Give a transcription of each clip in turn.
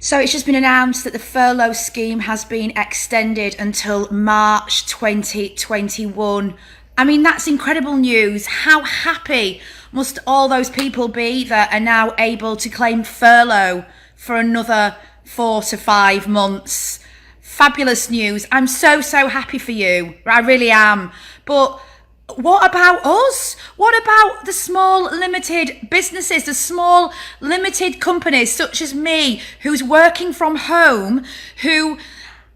So it's just been announced that the furlough scheme has been extended until March 2021. I mean, that's incredible news. How happy must all those people be that are now able to claim furlough for another 4 to 5 months? Fabulous news. I'm so happy for you. I really am. But what about us? What about the small limited businesses, the small limited companies such as me, who's working from home, who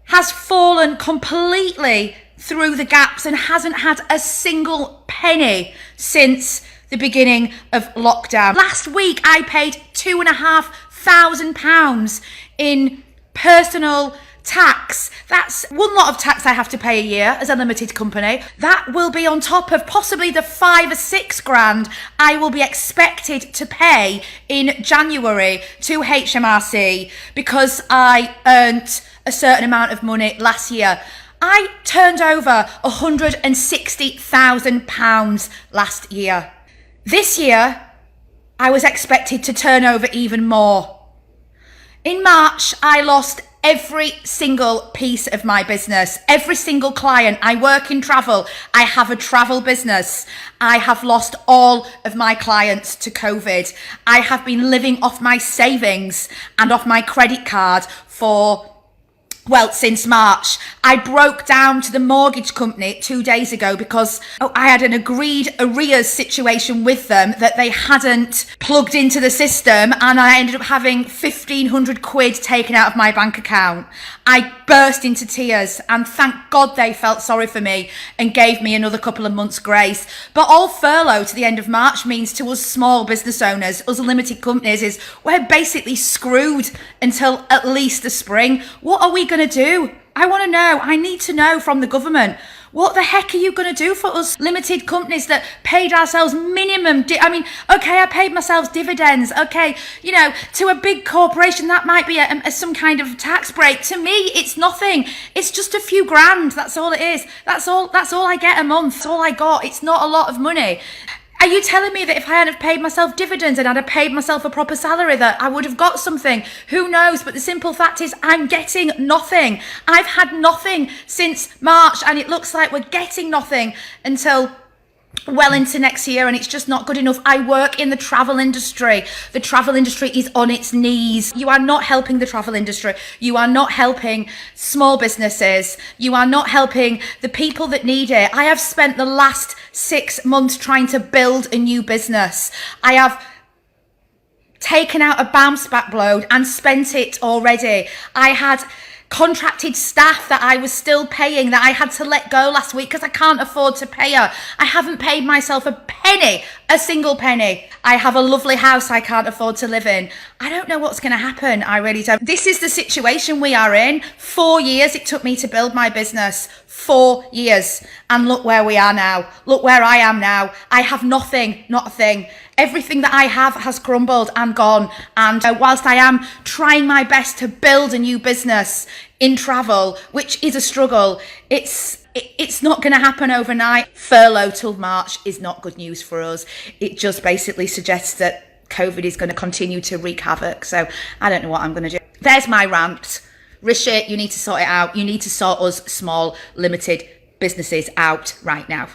has fallen completely through the gaps and hasn't had a single penny since the beginning of lockdown? Last week I paid £2,500 in personal tax. That's one lot of tax I have to pay a year as a limited company. That will be on top of possibly the 5 or 6 grand I will be expected to pay in January to HMRC because I earned a certain amount of money last year. I turned over £160,000 last year. This year, I was expected to turn over even more. In March, I lost every single piece of my business, every single client. I work in travel. I have a travel business. I have lost all of my clients to COVID. I have been living off my savings and off my credit card since March. I broke down to the mortgage company 2 days ago because I had an agreed arrears situation with them that they hadn't plugged into the system, and I ended up having 1,500 quid taken out of my bank account. I burst into tears, and thank God they felt sorry for me and gave me another couple of months grace. But all furlough to the end of March means to us small business owners, us limited companies, is we're basically screwed until at least the spring. What are we going to do? I want to know. I need to know from the government. What the heck are you going to do for us limited companies that paid ourselves minimum? I paid myself dividends. Okay, to a big corporation, that might be some kind of tax break. To me, it's nothing. It's just a few grand. That's all it is. That's all I get a month. That's all I got. It's not a lot of money. Are you telling me that if I hadn't paid myself dividends and I'd have paid myself a proper salary that I would have got something? Who knows? But the simple fact is I'm getting nothing. I've had nothing since March, and it looks like we're getting nothing until well into next year, and it's just not good enough. I work in the travel industry. The travel industry is on its knees. You are not helping the travel industry. You are not helping small businesses. You are not helping the people that need it. I have spent the last 6 months trying to build a new business. I have taken out a bounce back load and spent it already. I had contracted staff that I was still paying that I had to let go last week because I can't afford to pay her. I haven't paid myself a penny, a single penny. I have a lovely house I can't afford to live in. I don't know what's going to happen. I really don't. This is the situation we are in. 4 years it took me to build my business. 4 years. And look where we are now. Look where I am now. I have nothing, not a thing. Everything that I have has crumbled and gone. And whilst I am trying my best to build a new business in travel, which is a struggle, it's not going to happen overnight. Furlough till March is not good news for us. It just basically suggests that COVID is going to continue to wreak havoc. So I don't know what I'm going to do. There's my rant. Rishi, you need to sort it out. You need to sort us small, limited businesses out right now.